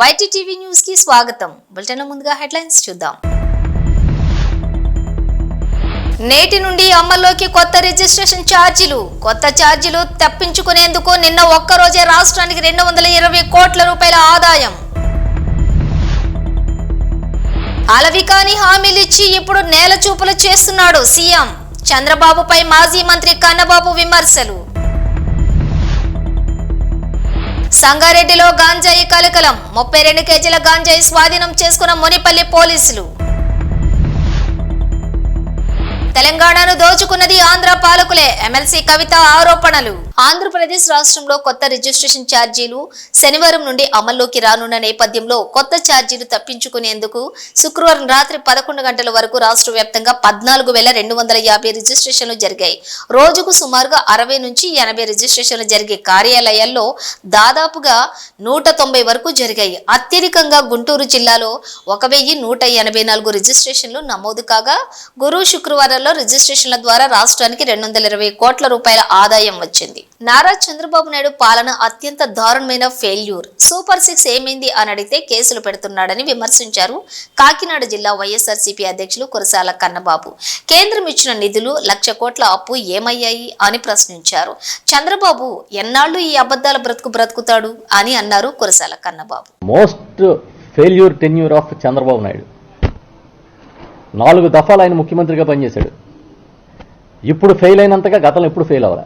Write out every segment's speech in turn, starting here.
YTTV news కి స్వాగతం. Bulletin ముందుగా హెడ్లైన్స్ చూద్దాం. నేటి నుండి అమల్లోకి కొత్త రిజిస్ట్రేషన్ ఛార్జీలు. కొత్త ఛార్జీలు తప్పించుకునేందుకు నిన్న ఒక్కరోజే రాష్ట్రానికి 220 కోట్ల రూపాయల ఆదాయం. అలవికాని హామీలిచ్చి ఇప్పుడు నేల చూపులు చేస్తున్నాడు సీఎం. చంద్రబాబుపై మాజీ మంత్రి కన్నబాబు విమర్శలు. సంగారెడ్డిలో గాంజాయి కలకలం. 32 కేజీల గాంజాయి స్వాధీనం చేసుకున్న మునిపల్లి పోలీసులు. తెలంగాణను దోచుకున్నది ఆంధ్ర పాలకులే, ఎమ్మెల్సీ కవిత ఆరోపణలు. ఆంధ్రప్రదేశ్ రాష్ట్రంలో కొత్త రిజిస్ట్రేషన్ ఛార్జీలు శనివారం నుండి అమల్లోకి రానున్న నేపథ్యంలో కొత్త ఛార్జీలు తప్పించుకునేందుకు శుక్రవారం రాత్రి 11 గంటల వరకు రాష్ట్ర వ్యాప్తంగా 14,250 రిజిస్ట్రేషన్లు జరిగాయి. రోజుకు సుమారుగా 60 నుంచి 80 రిజిస్ట్రేషన్లు జరిగే కార్యాలయాల్లో దాదాపుగా 190 వరకు జరిగాయి. అత్యధికంగా గుంటూరు జిల్లాలో 1184 రిజిస్ట్రేషన్లు నమోదు కాగా గురు శుక్రవారం రిజిస్ట్రేషన్ల ద్వారా రాష్ట్రానికి 220 కోట్ల రూపాయల ఆదాయం వచ్చింది. నారా చంద్రబాబు నాయుడు పాలన అత్యంత దారుణమైన ఫెయిల్యూర్. సూపర్ 6 ఏమైంది అని అడిగితే కేసులు పెడుతున్నాడని విమర్శించారు కాకినాడ జిల్లా వైఎస్ఆర్సీపీ అధ్యక్షులు కురసాల కన్నబాబు. కేంద్రం ఇచ్చిన నిధులు 1,00,000 కోట్ల అప్పు ఏమయ్యాయి అని ప్రశ్నించారు. చంద్రబాబు ఎన్నాళ్ళు ఈ అబద్ధాల బ్రతుకుతాడు అని అన్నారు Kurasala Kannababu. Most failure tenure of Chandrababu Naidu. 4 దఫాలు ఆయన ముఖ్యమంత్రిగా పనిచేశాడు. ఇప్పుడు ఫెయిల్ అయినంతగా గతంలో ఎప్పుడు ఫెయిల్ అవ్వాలి.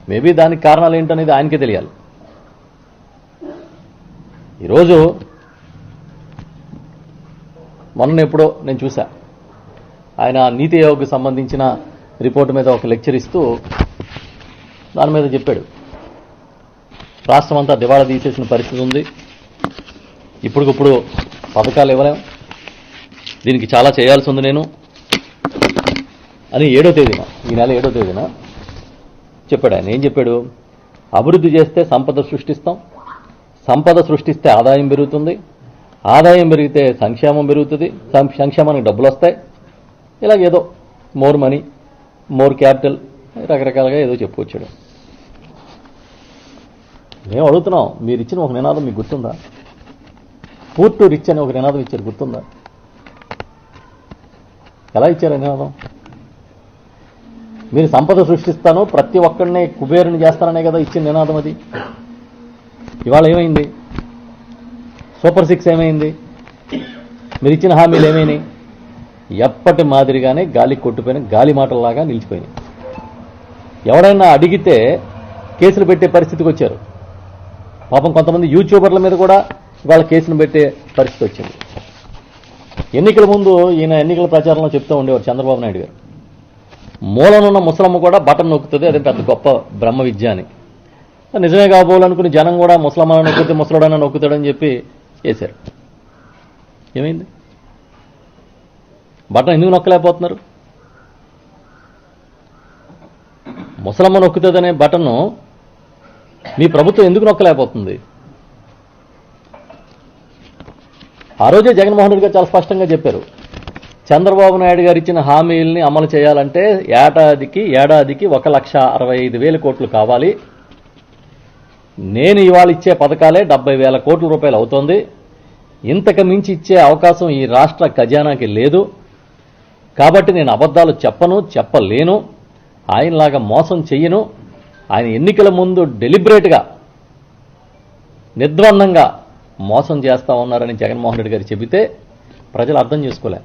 మేబీ దానికి కారణాలు ఏంటనేది ఆయనకే తెలియాలి. ఈరోజు మొన్న ఎప్పుడో నేను చూసా, ఆయన నీతి ఆయోగ్కి సంబంధించిన రిపోర్టు మీద ఒక లెక్చర్ ఇస్తూ దాని మీద చెప్పాడు, రాష్ట్రం అంతా దివాళా తీసేసిన పరిస్థితి ఉంది, ఇప్పటికిప్పుడు పథకాలు ఇవ్వలేం, దీనికి చాలా చేయాల్సి ఉంది నేను అని 7వ తేదీన, ఈ నెల 7వ తేదీన చెప్పాడు. ఆయన ఏం చెప్పాడు? అభివృద్ధి చేస్తే సంపద సృష్టిస్తాం, సంపద సృష్టిస్తే ఆదాయం పెరుగుతుంది, ఆదాయం పెరిగితే సంక్షేమం పెరుగుతుంది, సంక్షేమానికి డబ్బులు వస్తాయి, ఇలాగేదో మోర్ మనీ మోర్ క్యాపిటల్ రకరకాలుగా ఏదో చెప్పుకొచ్చాడు. మేము అడుగుతున్నాం, మీరు ఇచ్చిన ఒక నినాదం మీకు గుర్తుందా? పూర్ టు రిచ్ అని ఒక నినాదం ఇచ్చారు, గుర్తుందా? ఎలా ఇచ్చారు నినాదం? మీరు సంపద సృష్టిస్తాను, ప్రతి ఒక్కడిని కుబేరుని చేస్తాననే కదా ఇచ్చిన నినాదం అది. ఇవాళ ఏమైంది? సూపర్ 6 ఏమైంది? మీరు ఇచ్చిన హామీలు ఏమైనాయి? ఎప్పటి మాదిరిగానే గాలి కొట్టుపోయిన గాలి మాటల్లాగా నిలిచిపోయినాయి. ఎవడైనా అడిగితే కేసులు పెట్టే పరిస్థితికి వచ్చారు. పాపం కొంతమంది యూట్యూబర్ల మీద కూడా ఇవాళ కేసులు పెట్టే పరిస్థితి వచ్చింది. ఎన్నికల ముందు ఈయన ఎన్నికల ప్రచారంలో చెప్తూ ఉండేవారు చంద్రబాబు నాయుడు గారు, మూలనున్న ముసలమ్మ కూడా బటన్ నొక్కుతుంది, అదే పెద్ద గొప్ప బ్రహ్మ విద్య అని. నిజమే కాబోలనుకుని జనం కూడా ముసలమ్మ నొక్కితే ముసలుడైనా నొక్కుతాడని చెప్పి వేశారు. ఏమైంది? బటన్ ఎందుకు నొక్కలేకపోతున్నారు? ముసలమ్మ నొక్కుతుందనే బటన్ను మీ ప్రభుత్వం ఎందుకు నొక్కలేకపోతుంది? ఆ రోజే జగన్మోహన్ రెడ్డి గారు చాలా స్పష్టంగా చెప్పారు, చంద్రబాబు నాయుడు గారు ఇచ్చిన హామీల్ని అమలు చేయాలంటే ఏడాదికి 1,65,000 కోట్లు కావాలి. నేను ఇవాళ ఇచ్చే పథకాలే 70,000 కోట్ల రూపాయలు అవుతోంది. ఇంతకు మించి ఇచ్చే అవకాశం ఈ రాష్ట్ర ఖజానాకి లేదు. కాబట్టి నేను అబద్ధాలు చెప్పలేను, ఆయనలాగా మోసం చెయ్యను. ఆయన ఎన్నికల ముందు డెలిబరేట్గా నిర్ద్వందంగా మోసం చేస్తా ఉన్నారని జగన్మోహన్ రెడ్డి గారు చెబితే ప్రజలు అర్థం చేసుకోలే.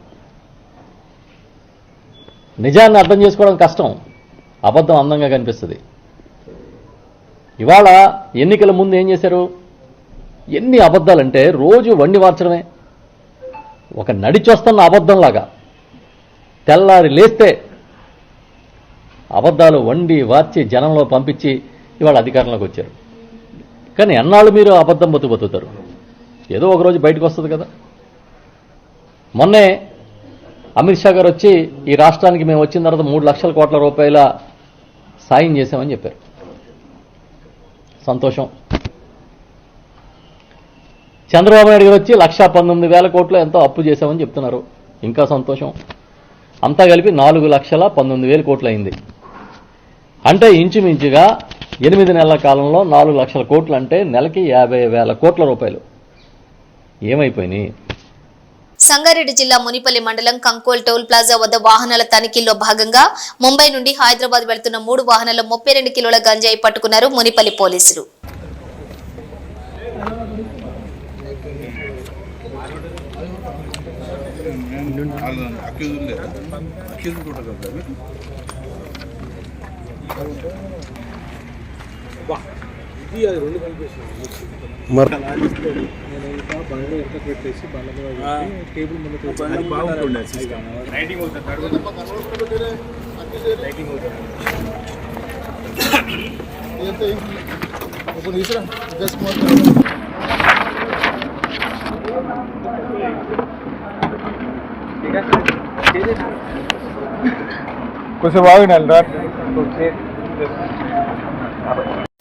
నిజాన్ని అర్థం చేసుకోవడం కష్టం, అబద్ధం అందంగా కనిపిస్తుంది. ఇవాళ ఎన్నికల ముందు ఏం చేశారు? ఎన్ని అబద్ధాలంటే రోజు వండి వార్చడమే. ఒక నడిచొస్తున్న అబద్ధంలాగా తెల్లారి లేస్తే అబద్ధాలు వండి వార్చి జనంలో పంపించి ఇవాళ అధికారంలోకి వచ్చారు. కానీ ఎన్నాళ్ళు మీరు అబద్ధం బతుకుతారు? ఏదో ఒకరోజు బయటకు వస్తుంది కదా. మొన్నే అమిత్ షా గారు వచ్చి ఈ రాష్ట్రానికి మేము వచ్చిన తర్వాత 3 లక్షల కోట్ల రూపాయల సాయం చేశామని చెప్పారు. సంతోషం. చంద్రబాబు నాయుడు గారు వచ్చి 1,19,000 కోట్లు ఎంతో అప్పు చేశామని చెప్తున్నారు. ఇంకా సంతోషం. అంతా కలిపి 4,19,000 కోట్లు అయింది. అంటే ఇంచుమించుగా 8 నెలల కాలంలో 4 లక్షల కోట్లు అంటే నెలకి 50,000 కోట్ల రూపాయలు. ఏమైపోయినాయి? సంగారెడ్డి జిల్లా మునిపల్లి మండలం కంకోల్ టోల్ ప్లాజా వద్ద వాహనాల తనిఖీల్లో భాగంగా ముంబై నుండి హైదరాబాద్ వెళ్తున్న 3 వాహనాల్లో 32 కిలోల గంజాయి పట్టుకున్నారు మునిపల్లి పోలీసులు.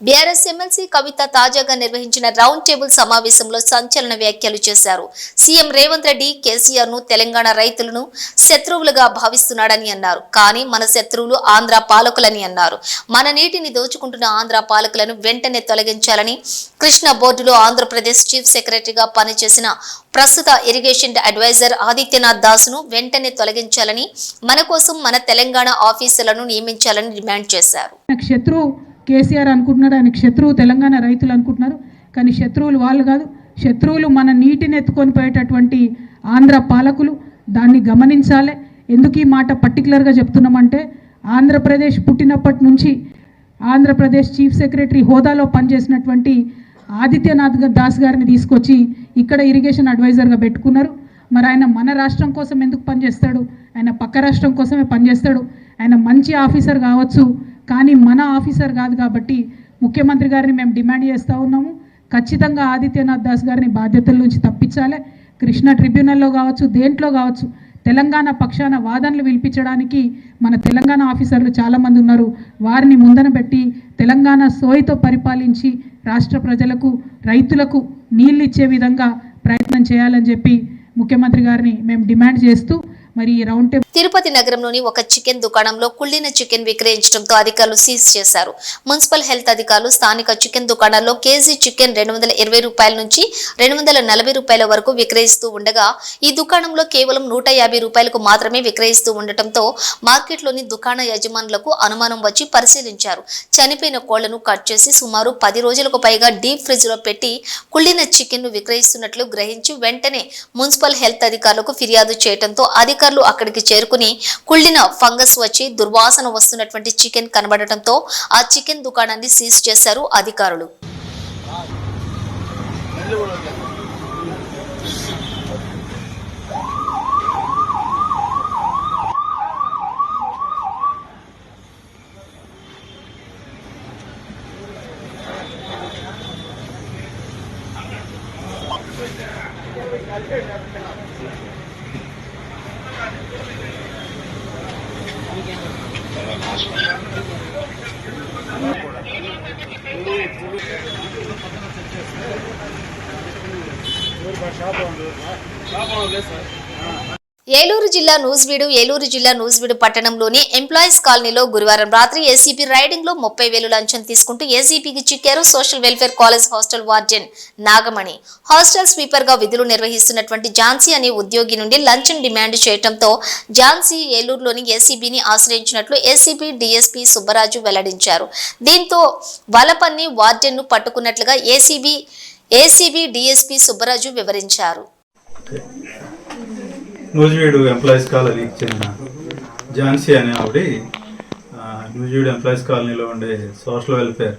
బీఆర్ఎస్ ఎమ్మెల్సీ కవిత తాజాగా నిర్వహించిన రౌండ్ టేబుల్ సమావేశంలో సంచలన వ్యాఖ్యలు చేశారు. సీఎం రేవంత్ రెడ్డి కేసీఆర్ ను తెలంగాణ రైతులను శత్రువులుగా భావిస్తున్నాడని అన్నారు. కానీ మన శత్రువులు ఆంధ్ర పాలకులని అన్నారు. మన నీటిని దోచుకుంటున్న ఆంధ్ర పాలకులను వెంటనే తొలగించాలని కృష్ణా బోర్డులో ఆంధ్రప్రదేశ్ చీఫ్ సెక్రటరీగా పనిచేసిన ప్రస్తుత ఇరిగేషన్ అడ్వైజర్ ఆదిత్యనాథ్ దాస్ను వెంటనే తొలగించాలని, మన కోసం మన తెలంగాణ ఆఫీసర్లను నియమించాలని డిమాండ్ చేశారు. కేసీఆర్ అనుకుంటున్నారు, ఆయన శత్రువు తెలంగాణ రైతులు అనుకుంటున్నారు. కానీ శత్రువులు వాళ్ళు కాదు, శత్రువులు మన నీటిని ఎత్తుకొని పోయేటటువంటి ఆంధ్ర పాలకులు. దాన్ని గమనించాలి. ఎందుకు ఈ మాట పర్టికులర్గా చెప్తున్నామంటే, ఆంధ్రప్రదేశ్ పుట్టినప్పటి నుంచి ఆంధ్రప్రదేశ్ చీఫ్ సెక్రటరీ హోదాలో పనిచేసినటువంటి ఆదిత్యనాథ్ దాస్ గారిని తీసుకొచ్చి ఇక్కడ ఇరిగేషన్ అడ్వైజర్గా పెట్టుకున్నారు. మరి ఆయన మన రాష్ట్రం కోసం ఎందుకు పనిచేస్తాడు? ఆయన పక్క రాష్ట్రం కోసమే పనిచేస్తాడు. ఆయన మంచి ఆఫీసర్ కావచ్చు, కానీ మన ఆఫీసర్ కాదు. కాబట్టి ముఖ్యమంత్రి గారిని మేము డిమాండ్ చేస్తూ ఉన్నాము, ఖచ్చితంగా ఆదిత్యనాథ్ దాస్ గారిని బాధ్యతల నుంచి తప్పించాలి. కృష్ణా ట్రిబ్యునల్లో కావచ్చు, దేంట్లో కావచ్చు, తెలంగాణ పక్షాన వాదనలు వినిపించడానికి మన తెలంగాణ ఆఫీసర్లు చాలామంది ఉన్నారు. వారిని ముందన పెట్టి తెలంగాణ సోయితో పరిపాలించి రాష్ట్ర ప్రజలకు, రైతులకు నీళ్ళు ఇచ్చే విధంగా ప్రయత్నం చేయాలని చెప్పి ముఖ్యమంత్రి గారిని మేము డిమాండ్ చేస్తూ మరి రౌండ్ టేబుల్. తిరుపతి నగరంలోని ఒక చికెన్ దుకాణంలో కుళ్ళిన చికెన్ విక్రయించడంతో అధికారులు సీజ్ చేశారు. మున్సిపల్ హెల్త్ అధికారులు స్థానిక చికెన్ దుకాణాల్లో కేజీ చికెన్ 220 రూపాయల నుంచి 240 రూపాయల వరకు విక్రయిస్తూ ఉండగా, ఈ దుకాణంలో కేవలం 150 రూపాయలకు మాత్రమే విక్రయిస్తూ ఉండటంతో మార్కెట్లోని దుకాణ యజమానులకు అనుమానం వచ్చి పరిశీలించారు. చనిపోయిన కోళ్లను కట్ చేసి సుమారు 10 రోజులకు పైగా డీప్ ఫ్రిడ్జ్ లో పెట్టి కుళ్ళిన చికెన్ ను విక్రయిస్తున్నట్లు గ్రహించి వెంటనే మున్సిపల్ హెల్త్ అధికారులకు ఫిర్యాదు చేయడంతో అధికారులు అక్కడికి చేరుకుని కుళ్ళిన ఫంగస్ వచ్చి దుర్వాసన వస్తున్నటువంటి చికెన్ కనబడటంతో ఆ చికెన్ దుకాణాన్ని సీజ్ చేశారు అధికారులు. ఏలూరు జిల్లా నూజివీడు పట్టణంలోని ఎంప్లాయీస్ కాలనీలో గురువారం రాత్రి ఏసీపీ రైడింగ్ లో 30,000 లంచం తీసుకుంటూ ఏసీపీకి చిక్కారు social welfare college hostel warden Nagamani. Hostel sweeper గా విధులు నిర్వహిస్తున్నటువంటి ఝాన్సీ అనే ఉద్యోగి నుండి లంచం డిమాండ్ చేయడంతో ఝాన్సీ ఏలూరులోని ఏసీబీని ఆశ్రయించినట్లు ఏసీపీ డీఎస్పీ సుబ్బరాజు వెల్లడించారు. దీంతో వలపన్ని వార్డెన్ ను పట్టుకున్నట్లుగా ఏసీబీ డీఎస్పీ సుబ్బరాజు వివరించారు. నూజివీడు ఎంప్లాయీస్ కాలనీకి చెందిన ఝాన్సీ అనే ఆవిడ నూజివీడు ఎంప్లాయీస్ కాలనీలో ఉండే సోషల్ వెల్ఫేర్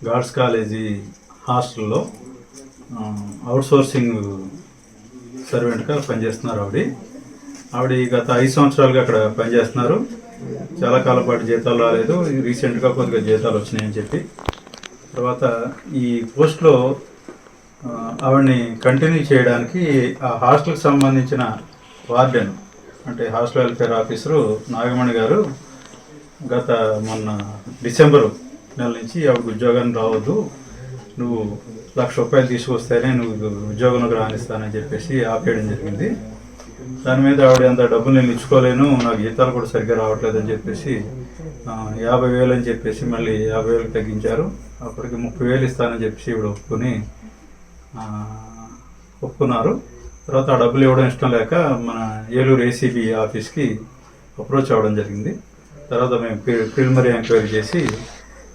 గార్డ్స్ కాలేజీ హాస్టల్లో అవుట్సోర్సింగ్ సర్వెంట్గా పనిచేస్తున్నారు. ఆవిడ గత 5 సంవత్సరాలుగా అక్కడ పనిచేస్తున్నారు. చాలా కాలం పాటు జీతాలు రాలేదు, రీసెంట్గా కొద్దిగా జీతాలు వచ్చినాయని చెప్పి తర్వాత ఈ పోస్ట్లో ఆవిడని కంటిన్యూ చేయడానికి ఆ హాస్టల్కి సంబంధించిన వార్డెన్ అంటే హాస్టల్ వెల్ఫేర్ ఆఫీసరు నాగమణి గారు మొన్న డిసెంబరు నెల నుంచి ఆవిడకి ఉద్యోగాన్ని రావద్దు, నువ్వు 1,00,000 రూపాయలు తీసుకొస్తేనే నువ్వు ఉద్యోగంలోకి రాణిస్తానని చెప్పేసి ఆపేయడం జరిగింది. దాని మీద ఆవిడ అంత డబ్బులు నేను ఇచ్చుకోలేను, నాకు జీతాలు కూడా సరిగ్గా రావట్లేదని చెప్పేసి 50,000 అని చెప్పేసి మళ్ళీ 50,000 తగ్గించారు. అప్పటికి 30,000 ఇస్తానని చెప్పేసి ఇవిడ ఒప్పుకొని ఒప్పుకున్నారు. తర్వాత ఆ డబ్బులు ఇవ్వడం ఇష్టం లేక మన ఏలూరు ఏసీబీ ఆఫీస్కి అప్రోచ్ అవ్వడం జరిగింది. తర్వాత మేము ప్రిలిమినరీ ఎంక్వైరీ చేసి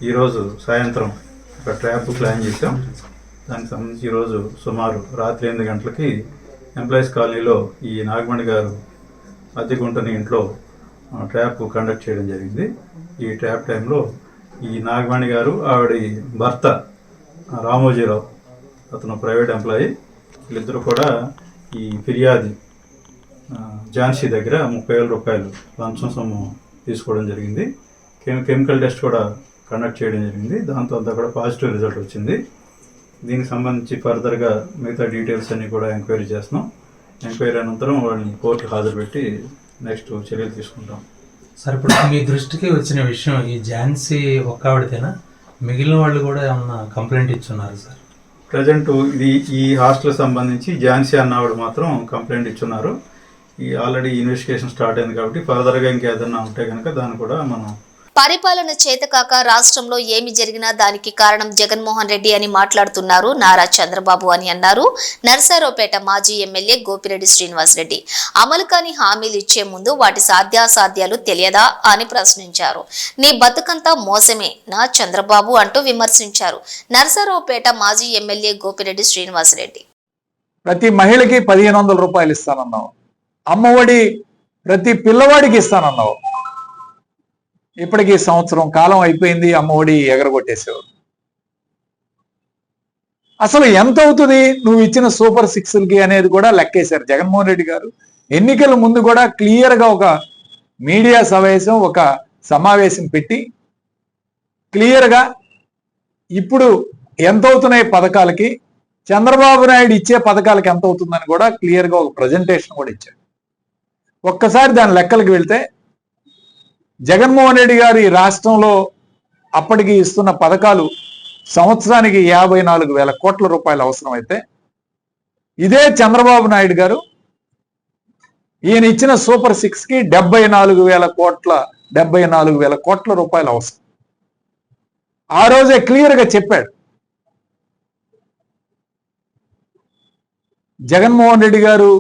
ఈరోజు సాయంత్రం ఒక ట్రాప్ ప్లాన్ చేసాం. దానికి సంబంధించి ఈరోజు సుమారు రాత్రి 8 గంటలకి ఎంప్లాయీస్ కాలనీలో ఈ నాగమణి గారు అద్దెకుంటున్న ఇంట్లో ట్రాప్ కండక్ట్ చేయడం జరిగింది. ఈ ట్రాప్ టైంలో ఈ నాగమణి గారు ఆవిడ భర్త రామోజీరావు, అతను ప్రైవేట్ ఎంప్లాయీ, వీళ్ళిద్దరూ కూడా ఈ ఫిర్యాది ఝాన్సీ దగ్గర 30,000 రూపాయలు లంచం సొమ్ము తీసుకోవడం జరిగింది. కెమికల్ టెస్ట్ కూడా కండక్ట్ చేయడం జరిగింది. దాంతో అంతా కూడా పాజిటివ్ రిజల్ట్ వచ్చింది. దీనికి సంబంధించి ఫర్దర్గా మిగతా డీటెయిల్స్ అన్నీ కూడా ఎంక్వైరీ చేస్తున్నాం. ఎంక్వైరీ అనంతరం వాళ్ళని కోర్టుకు హాజరుపెట్టి నెక్స్ట్ చర్యలు తీసుకుంటాం. సార్, ఇప్పుడు మీ దృష్టికి వచ్చిన విషయం ఈ ఝాన్సీ ఒక్కవిడితేనా, మిగిలిన వాళ్ళు కూడా ఏమన్నా కంప్లైంట్ ఇచ్చున్నారు సార్? ప్రజెంట్ ఈ హాస్టల్ సంబంధించి ఝాన్సీ అన్నవాడు మాత్రం కంప్లైంట్ ఇచ్చున్నారు. ఈ ఆల్రెడీ ఇన్వెస్టిగేషన్ స్టార్ట్ అయింది కాబట్టి ఫర్దర్గా ఇంకేదన్నా ఉంటే కనుక దాన్ని కూడా మనం పరిపాలన చేతకాక రాష్ట్రంలో ఏమి జరిగినా దానికి కారణం జగన్మోహన్ రెడ్డి అని మాట్లాడుతున్నారు నారా చంద్రబాబు అని అన్నారు నర్సారావుపేట మాజీ ఎమ్మెల్యే గోపిరెడ్డి శ్రీనివాసరెడ్డి. అమలు కాని హామీలు ఇచ్చే ముందు వాటి సాధ్యాసాధ్యాలు తెలియదా అని ప్రశ్నించారు. నీ బతుకంతా మోసమే నా చంద్రబాబు అంటూ విమర్శించారు నర్సారావుపేట మాజీ ఎమ్మెల్యే గోపిరెడ్డి శ్రీనివాసరెడ్డి. ప్రతి మహిళకి 1,500 రూపాయలు ఇస్తానన్నావు. అమ్మఒడి ప్రతి పిల్లవాడికి ఇస్తానన్నావు. ఇప్పటికీ సంవత్సరం కాలం అయిపోయింది, అమ్మఒడి ఎగరగొట్టేసావు. అసలు ఎంత అవుతుంది నువ్వు ఇచ్చిన సూపర్ 6కి అనేది కూడా లెక్కేశారు జగన్మోహన్ రెడ్డి గారు. ఎన్నికల ముందు కూడా క్లియర్గా ఒక మీడియా సమావేశం పెట్టి క్లియర్గా ఇప్పుడు ఎంత అవుతున్నాయి పథకాలకి, చంద్రబాబు నాయుడు ఇచ్చే పథకాలకి ఎంత అవుతుందని కూడా క్లియర్గా ఒక ప్రజెంటేషన్ కూడా ఇచ్చాడు. ఒక్కసారి దాని లెక్కలకు వెళ్తే జగన్మోహన్ రెడ్డి గారు ఈ రాష్ట్రంలో అప్పటికి ఇస్తున్న పథకాలు సంవత్సరానికి 54,000 కోట్ల రూపాయలు అవసరమైతే, ఇదే చంద్రబాబు నాయుడు గారు ఈయన ఇచ్చిన సూపర్ 6కి 74,000 కోట్ల రూపాయలు అవసరం. ఆ రోజే క్లియర్గా చెప్పాడు. జగన్మోహన్ రెడ్డి గారు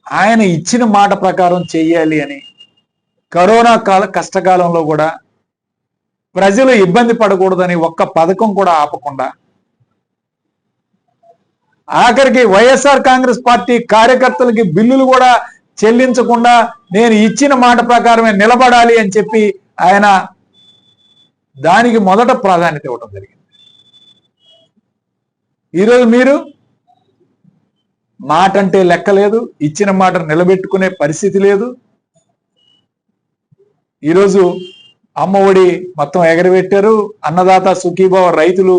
ఆయన ఇచ్చిన మాట ప్రకారం చెయ్యాలి అని, కరోనా కష్టకాలంలో కూడా ప్రజలు ఇబ్బంది పడకూడదని ఒక్క పథకం కూడా ఆపకుండా, ఆఖరికి వైఎస్ఆర్ కాంగ్రెస్ పార్టీ కార్యకర్తలకి బిల్లులు కూడా చెల్లించకుండా నేను ఇచ్చిన మాట ప్రకారమే నిలబడాలి అని చెప్పి ఆయన దానికి మొదట ప్రాధాన్యత ఇవ్వడం జరిగింది. ఈరోజు మీరు మాట అంటే లెక్క లేదు, ఇచ్చిన మాట నిలబెట్టుకునే పరిస్థితి లేదు. ఈరోజు అమ్మఒడి మొత్తం ఎగరబెట్టారు. అన్నదాత సుఖీభావ, రైతులు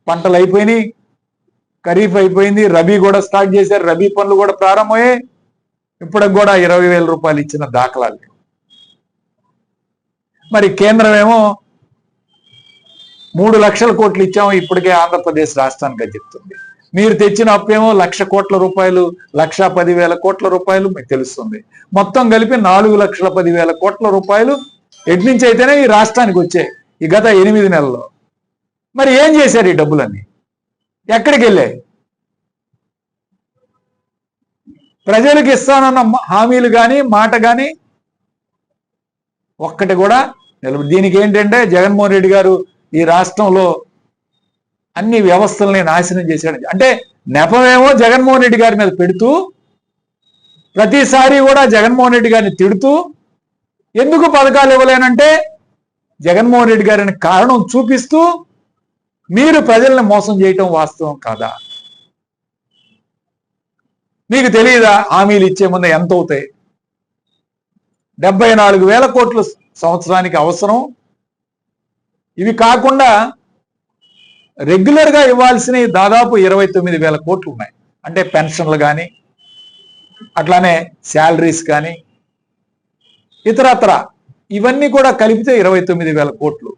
పంటలు అయిపోయినాయి, ఖరీఫ్ అయిపోయింది, రబీ కూడా స్టార్ట్ చేశారు, రబీ పనులు కూడా ప్రారంభమయ్యాయి. ఇప్పటికి కూడా 20,000 రూపాయలు ఇచ్చిన దాఖలాలు. మరి కేంద్రం ఏమో 3 లక్షల కోట్లు ఇచ్చాము ఇప్పటికే ఆంధ్రప్రదేశ్ రాష్ట్రానికి అని చెప్తుంది. మీరు తెచ్చిన అప్పేమో 1,00,000 కోట్ల రూపాయలు, 1,10,000 కోట్ల రూపాయలు మీకు తెలుస్తుంది. మొత్తం కలిపి 4,10,000 కోట్ల రూపాయలు ఎటు నుంచి అయితేనే ఈ రాష్ట్రానికి వచ్చాయి ఈ గత 8 నెలల్లో. మరి ఏం చేశారు ఈ డబ్బులన్నీ? ఎక్కడికి వెళ్ళాయి? ప్రజలకు ఇస్తానన్న హామీలు కానీ మాట కానీ ఒక్కటి కూడా నిలబడి. దీనికి ఏంటంటే జగన్మోహన్ రెడ్డి గారు ఈ రాష్ట్రంలో అన్ని వ్యవస్థల్ని నాశనం చేశాడు. అంటే నెపమేమో జగన్మోహన్ రెడ్డి గారి మీద పెడుతూ, ప్రతిసారి కూడా జగన్మోహన్ రెడ్డి గారిని తిడుతూ, ఎందుకు పథకాలు ఇవ్వలేనంటే జగన్మోహన్ రెడ్డి గారిని కారణం చూపిస్తూ మీరు ప్రజల్ని మోసం చేయటం వాస్తవం కాదా? మీకు తెలియదా హామీలు ఇచ్చే ముందు ఎంత అవుతాయి? 74,000 కోట్లు సంవత్సరానికి అవసరం. ఇవి కాకుండా రెగ్యులర్గా ఇవ్వాల్సినవి దాదాపు 29,000 కోట్లు ఉన్నాయి. అంటే పెన్షన్లు కానీ, అట్లానే శాలరీస్ కానీ, ఇతరత్ర ఇవన్నీ కూడా కలిపితే 29,000 కోట్లు.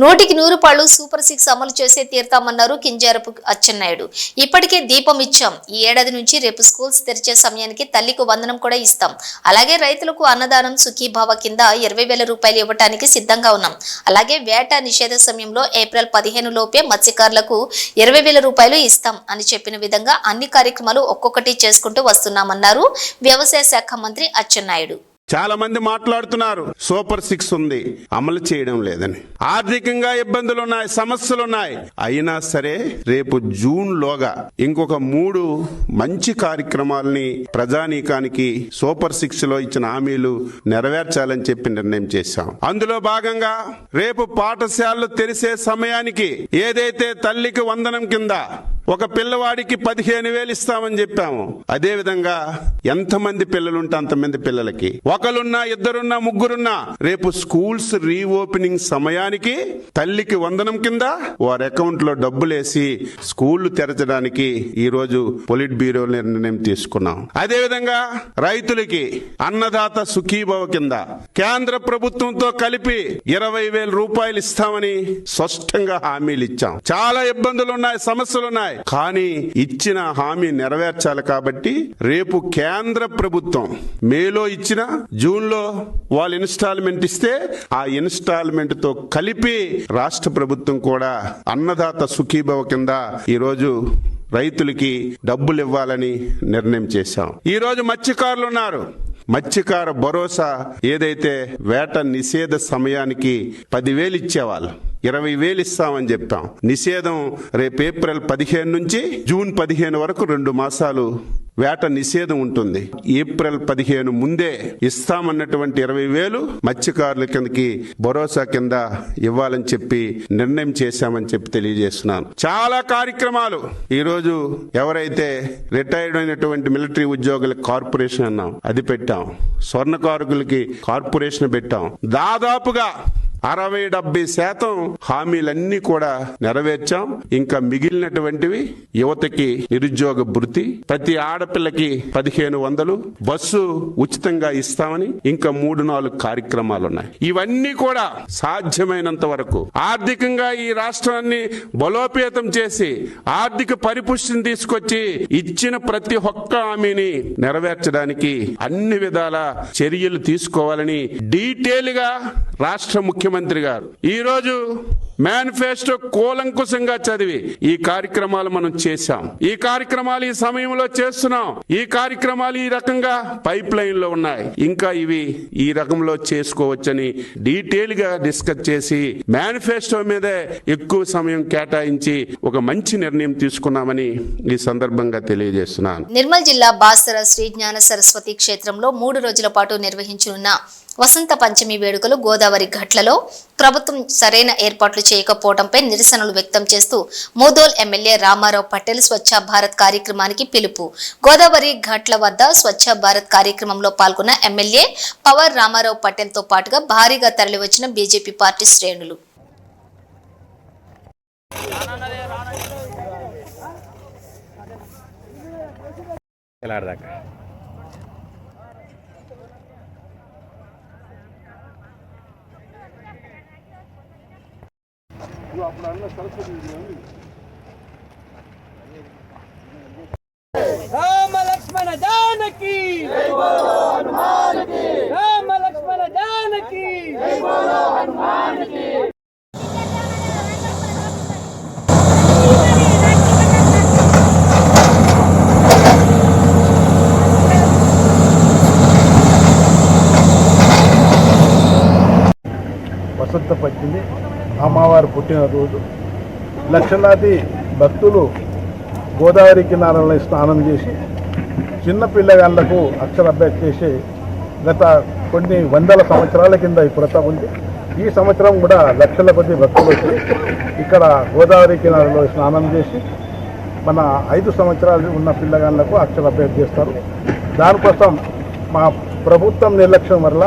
100% సూపర్ 6 అమలు చేసే తీరుతామన్నారు కింజారపు అచ్చెన్నాయుడు. ఇప్పటికే దీపం ఇచ్చాం. ఈ ఏడాది నుంచి రేపు స్కూల్స్ తెరిచే సమయానికి తల్లికి వందనం కూడా ఇస్తాం. అలాగే రైతులకు అన్నదానం సుఖీభావ కింద 20,000 రూపాయలు ఇవ్వడానికి సిద్ధంగా ఉన్నాం. అలాగే వేట నిషేధ సమయంలో ఏప్రిల్ 15 లోపే మత్స్యకారులకు 20,000 రూపాయలు ఇస్తాం అని చెప్పిన విధంగా అన్ని కార్యక్రమాలు ఒక్కొక్కటి చేసుకుంటూ వస్తున్నామన్నారు వ్యవసాయ శాఖ మంత్రి అచ్చెన్నాయుడు. చాలా మంది మాట్లాడుతున్నారు సూపర్ 6 ఉంది, అమలు చేయడం లేదని. ఆర్థికంగా ఇబ్బందులున్నాయి, సమస్యలున్నాయి. అయినా సరే రేపు జూన్ లోగా ఇంకొక 3 మంచి కార్యక్రమాలని ప్రజానీకానికి సూపర్ 6 లో ఇచ్చిన హామీలు నెరవేర్చాలని చెప్పి నిర్ణయం చేశాం. అందులో భాగంగా రేపు పాఠశాలలు తెరిసే సమయానికి ఏదైతే తల్లికి వందనం కింద ఒక పిల్లవాడికి 15,000 ఇస్తామని చెప్పాము. అదే విధంగా ఎంతమంది పిల్లలుంటే అంతమంది పిల్లలకి, ఒకరున్నా ఇద్దరున్నా ముగ్గురున్నా రేపు స్కూల్స్ రీఓపెనింగ్ సమయానికి తల్లికి వందనం కింద వారి అకౌంట్ లో డబ్బులేసి స్కూళ్లు తెరచడానికి ఈ రోజు పొలిట్ బ్యూరో నిర్ణయం తీసుకున్నాం. అదే విధంగా రైతులకి అన్నదాత సుఖీభవ కింద కేంద్ర ప్రభుత్వంతో కలిపి 20,000 రూపాయలు ఇస్తామని స్పష్టంగా హామీలు ఇచ్చాం. చాలా ఇబ్బందులున్నాయి, సమస్యలున్నాయి. కానీ ఇచ్చిన హామీ నెరవేర్చాలి కాబట్టి రేపు కేంద్ర ప్రభుత్వం మేలో ఇచ్చిన జూన్లో వాళ్ళు ఇన్స్టాల్మెంట్ ఇస్తే ఆ ఇన్స్టాల్మెంట్ తో కలిపి రాష్ట్ర ప్రభుత్వం కూడా అన్నదాత సుఖీభవ కింద ఈరోజు రైతులకి డబ్బులు ఇవ్వాలని నిర్ణయం చేశాం. ఈ రోజు మత్స్యకారులు ఉన్నారు. మత్స్యకార భరోసా ఏదైతే వేట నిషేధ సమయానికి 10,000 ఇచ్చేవాళ్ళు 20,000 ఇస్తామని చెప్పాం. నిషేధం రేపు ఏప్రిల్ 15 నుంచి జూన్ 15 వరకు 2 మాసాలు వేట నిషేధం ఉంటుంది. ఏప్రిల్ 15 ముందే ఇస్తామన్నటువంటి 20,000 మత్స్యకారుల కిందకి భరోసా కింద ఇవ్వాలని చెప్పి నిర్ణయం చేశామని చెప్పి తెలియజేస్తున్నాను. చాలా కార్యక్రమాలు ఈరోజు ఎవరైతే రిటైర్డ్ అయినటువంటి మిలిటరీ ఉద్యోగుల కార్పొరేషన్ అన్నాం, అది పెట్టాం. స్వర్ణకారులకి కార్పొరేషన్ పెట్టాం. దాదాపుగా 60-70% హామీలన్నీ కూడా నెరవేర్చాం. ఇంకా మిగిలినటువంటివి యువతకి నిరుద్యోగ భృతి, ప్రతి ఆడపిల్లకి 1,500, బస్సు ఉచితంగా ఇస్తామని ఇంకా 3-4 కార్యక్రమాలు ఉన్నాయి. ఇవన్నీ కూడా సాధ్యమైనంత వరకు ఆర్థికంగా ఈ రాష్ట్రాన్ని బలోపేతం చేసి ఆర్థిక పరిపుష్టిని తీసుకొచ్చి ఇచ్చిన ప్రతి ఒక్క హామీని నెరవేర్చడానికి అన్ని విధాల చర్యలు తీసుకోవాలని డీటెయిల్ గా రాష్ట్ర ముఖ్యమంత్రి గారు ఈరోజు మేనిఫెస్టో కూలంకుశంగా చదివి ఈ కార్యక్రమాలు మనం చేశాం. ఈ కార్యక్రమాలు ఈ సమయంలో చేస్తున్నాం. ఈ కార్యక్రమాలు ఈ రకంగా పైప్ లైన్ లో ఉన్నాయి. ఇంకా ఇవి ఈ రకంలో చేసుకోవచ్చని డీటెయిల్ గా డిస్కస్ చేసి మేనిఫెస్టో మీదే ఎక్కువ సమయం కేటాయించి ఒక మంచి నిర్ణయం తీసుకున్నామని ఈ సందర్భంగా తెలియజేస్తున్నాను. నిర్మల్ జిల్లా బాసర శ్రీ జ్ఞాన సరస్వతి క్షేత్రంలో 3 రోజుల పాటు నిర్వహించనున్న వసంత పంచమి వేడుకలు గోదావరి ఘట్లలో ప్రభుత్వం సరైన ఏర్పాట్లు చేయకపోవడంపై నిరసనలు వ్యక్తం చేస్తూ మోదోల్ ఎమ్మెల్యే రామారావు పటేల్ స్వచ్ఛ భారత్ కార్యక్రమానికి పిలుపు. గోదావరి ఘట్ల వద్ద స్వచ్ఛ భారత్ కార్యక్రమంలో పాల్గొన్న ఎమ్మెల్యే పవర్ రామారావు పటేల్ తో పాటుగా భారీగా తరలివచ్చిన బీజేపీ పార్టీ శ్రేణులు. రామ లక్ష్మణ జానకి జై బోలో హనుమాన్ కి, రామ లక్ష్మణ జానకి జై బోలో హనుమాన్ కి. వసంత పంచమి అమ్మవారు పుట్టినరోజు లక్షలాది భక్తులు గోదావరి కినారలో స్నానం చేసి చిన్న పిల్లగాళ్లకు అక్షరాభ్యాసం చేసి గత కొన్ని వందల సంవత్సరాల కింద ఈ ప్రథ ఉంది. ఈ సంవత్సరం కూడా లక్షల కొద్ది భక్తులు వచ్చి ఇక్కడ గోదావరి కినారలో స్నానం చేసి మన 5 సంవత్సరాలు ఉన్న పిల్లగాళ్లకు అక్షరాభ్యాసం చేస్తారు. దానికోసం మా ప్రభుత్వం నిర్లక్ష్యం వల్ల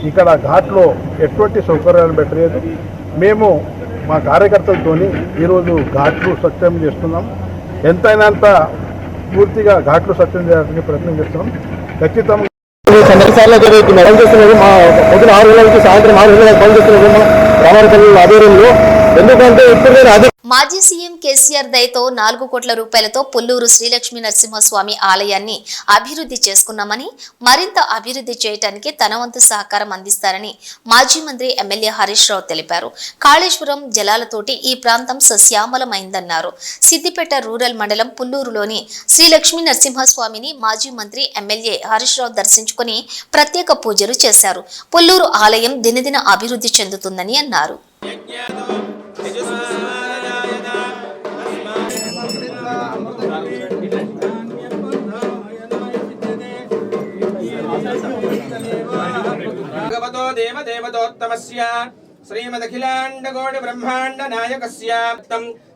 ఇక్కడ ఘాట్లో ఎటువంటి సౌకర్యాలు పెట్టలేదు. మేము మా కార్యకర్తలతోని ఈరోజు ఘాట్లు స్వచ్ఛం చేస్తున్నాం. ఎంతైనంత పూర్తిగా ఘాట్లు స్వచ్ఛం చేయడానికి ప్రయత్నం చేస్తున్నాం. ఖచ్చితంగా మా పొద్దున 6 గంటల నుంచి సాయంత్రం 6 గంటలకు పనిచేస్తున్న రామారపల్లి ఆధ్వర్యంలో ఎందుకంటే ఇప్పుడు నేను మాజీ సీఎం కేసీఆర్ దయతో 4 కోట్ల రూపాయలతో పుల్లూరు శ్రీలక్ష్మీ నరసింహస్వామి ఆలయాన్ని అభివృద్ధి చేసుకున్నామని, మరింత అభివృద్ధి చేయడానికి తన వంతు సహకారం అందిస్తారని మాజీ మంత్రి ఎమ్మెల్యే హరీష్ రావు తెలిపారు. కాళేశ్వరం జలాలతోటి ఈ ప్రాంతం సస్యామలమైందన్నారు. సిద్దిపేట రూరల్ మండలం పుల్లూరులోని శ్రీలక్ష్మీ నరసింహస్వామిని మాజీ మంత్రి ఎమ్మెల్యే హరీష్ రావు దర్శించుకుని ప్రత్యేక పూజలు చేశారు. పుల్లూరు ఆలయం దినదిన అభివృద్ధి చెందుతుందని అన్నారు. భగవతో దేవదేవతోత్తమస్య శ్రీమదఖిలాండకోటి బ్రహ్మాండ నాయకస్య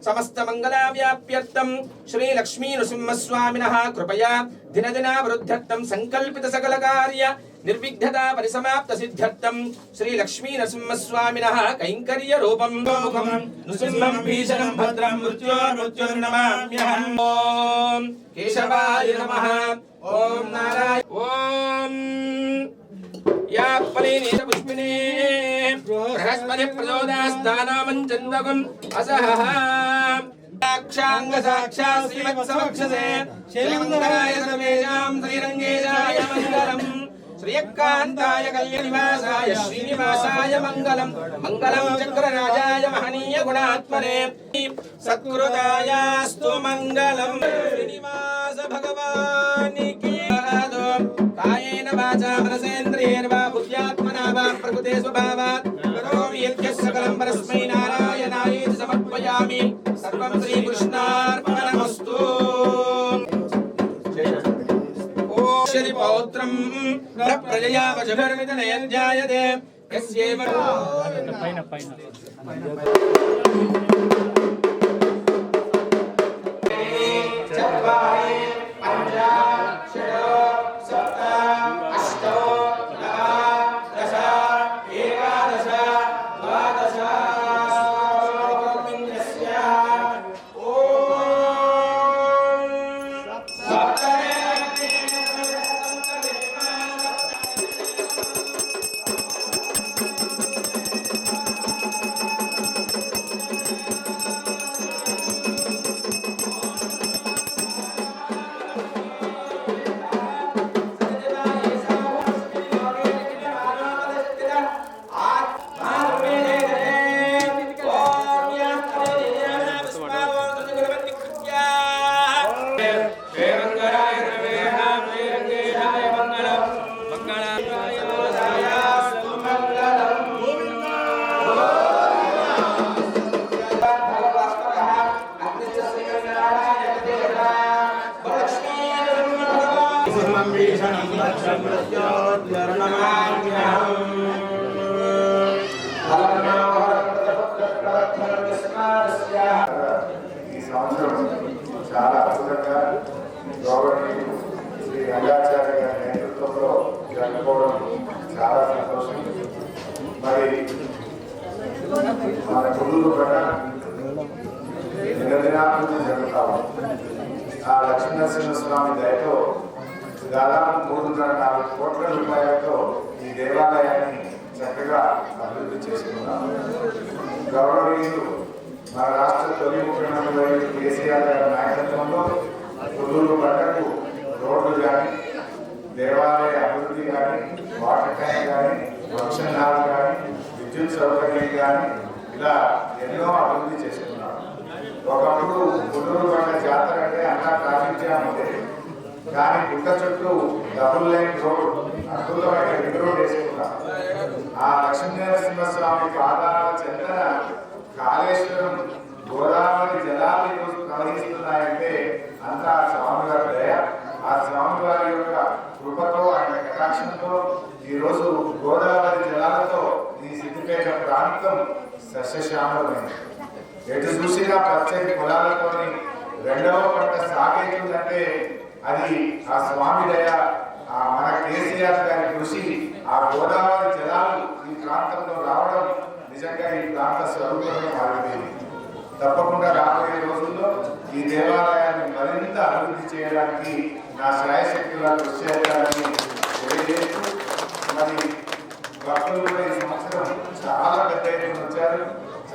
సమస్త మంగళావ్యాప్యర్థం శ్రీ లక్ష్మీ నృసింహస్వామినః కృపయా దినదిన వృద్ధ్యర్థం సంకల్పిత సకల కార్య నిర్విఘ్నతా పరిసమాప్త సిద్ధ్యర్థం శ్రీ లక్ష్మీ నరసింహస్వామినః కైంకర్య రూపం ముఖం నృసింహం భీషణం భద్రం మృత్యోర్నమామ్యహం. ఓం కేశవాయ నమః. ఓం నారాయణ. ఓం या फलेनेन पुष्पिने बृहस्पति प्रचोदयास्तानामं चन्दकम् असहः साक्षांग साक्षात् श्रीवत्सवक्षसे श्रीमङ्गलाय सर्वेषां श्रीरङ्गेशाय मङ्गलम् श्रीयकान्ताय कल्याणनिवासाय श्रीनिवासाय मङ्गलम् मङ्गलं चक्रराजाय महनीय गुणात्मने सत्कृतायास्तु मङ्गलम् श्रीनिवास भगवान् की कायेन वाचा मनसेन्द्रियेर्वा बुद्ध्यात्मना वा प्रकृते स्वभावात् करोमि यद्यत् सकलं परस्मै नारायणायेति समर्पयामि. सर्वं श्रीकृष्णार्पणमस्तु. ओम श्री पौत्रं प्रजया वशभर्मितनयञ्जायते यस्यैव ఈ సంవత్సరం చాలా అద్భుతంగా గవర్నమెంట్ శ్రీ రంగాచార్య గారి నేతృత్వంలో జరుపుకోవడం చాలా సంతోషం. మరి మన పుల్లూరు దినదినాభివృద్ధి జరుగుతాము. ఆ లక్ష్మీనరసింహస్వామి దయతో దాదాపు 3.4 కోట్ల రూపాయలతో ఈ దేవాలయాన్ని చక్కగా అభివృద్ధి చేసుకున్నాము. గౌరవనీయులు మన రాష్ట్ర తొలి ముఖ్యమంత్రి కేసీఆర్ గారి నాయకత్వంలో పుల్లూరు పట్టణకు రోడ్లు కానీ, దేవాలయ అభివృద్ధి కానీ, వాటర్ ట్యాంక్ కానీ, ఫంక్షన్ హాల్ కానీ, విద్యుత్ సౌకర్యం కానీ ఇలా ఎన్నో అభివృద్ధి చేసుకున్నాం. ఒకప్పుడు పుల్లూరు పట్ల జాతర అంటే అంతా ట్రాఫిక్ జామ్ ఉండేది. కానీ గుట్ట చుట్టూ డబుల్ లైన్ రోడ్ అద్భుతమైన రింగ్ రోడ్ వేసుకున్నాం. ఆ లక్ష్మీనరసింహస్వామి పాదాల చెంతన కాళేశ్వరం గోదావరి జలాలు ఈరోజు ప్రవహిస్తున్నాయంటే అంతా స్వామివారి దయ. ఆ స్వామివారి యొక్క కృపతో, ఆయన కటాక్షంతో ఈరోజు గోదావరి జలాలతో ఈ సిద్దిపేట ప్రాంతం సస్యశ్యామలమైంది. ఎటు చూసినా పచ్చని పొలాలతోని రెండవ పంట సాగేతుందంటే అది ఆ స్వామి దయ, మన కేసీఆర్ గారి కృషి. ఆ గోదావరి జలాలు ఈ ప్రాంతంలో రావడం నిజంగా ఈ ప్రాంత స్వరూపంగా మారిపోయింది. తప్పకుండా రాబోయే రోజుల్లో ఈ దేవాలయాన్ని మరింత అభివృద్ధి చేయడానికి నా శ్రాయశక్తులా కృషి చేయాలని తెలియజేస్తూ, మరి భక్తులు కూడా ఈ సంవత్సరం చాలా పెద్ద ఎత్తున వచ్చారు.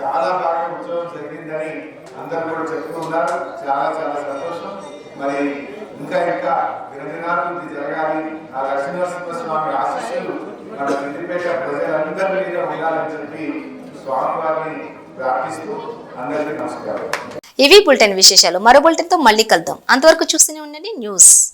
చాలా బాగా ఉత్సవం జరిగిందని అందరూ కూడా చెప్తూ ఉన్నారు. చాలా చాలా సంతోషం. మరి ఇంకా ఇంకా దినదినాభివృద్ధి జరగాలి. ఆ లక్ష్మీనరసింహస్వామి ఆశీస్సులు మన సిద్దిపేట ప్రజలందరి మీద ఉండాలని చెప్పి స్వామివారిని ప్రార్థిస్తూ అందరికీ నమస్కారం. ఇవి బులెటిన్ విశేషాలు. మరో బులెటిన్తో మళ్ళీ కలుద్దాం. అంతవరకు చూస్తూనే ఉండండి న్యూస్.